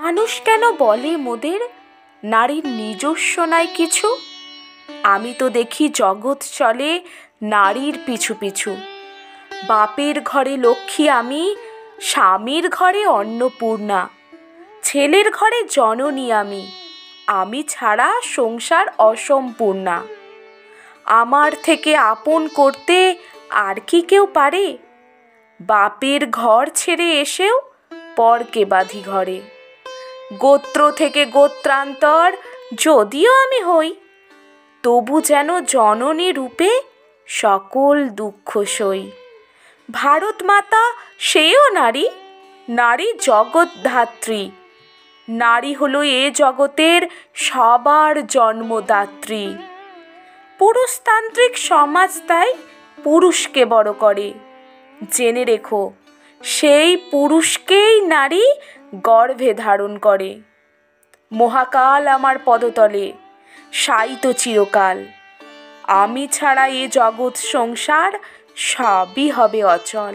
মানুষ কেন বলে মোদের নারীর নিজস্ব নাই কিছু? আমি তো দেখি জগৎ চলে নারীর পিছু পিছু। বাপের ঘরে লক্ষ্মী আমি, স্বামীর ঘরে অন্নপূর্ণা, ছেলের ঘরে জননী আমি, আমি ছাড়া সংসার অসম্পূর্ণা। আমার থেকে আপন করতে আর কি কেউ পারে? বাপের ঘর ছেড়ে এসেও পরকে বাঁধি ঘরে। গোত্র থেকে গোত্রান্তর যদিও আমি হই, তবু যেন জননী রূপে সকল দুঃখ সই। ভারত মাতা সেও নারী, নারী জগৎধাত্রী। নারী হলো এ জগতের সবার জন্মদাত্রী। পুরুষতান্ত্রিক সমাজ তাই পুরুষকে বড় করে। জেনে রেখো, সেই পুরুষকেই নারী গর্ভে ধারণ করে। মহাকাল আমার পদতলে শায়িত চিরকাল। আমি ছাড়া এ জগৎ সংসার সবই হবে অচল।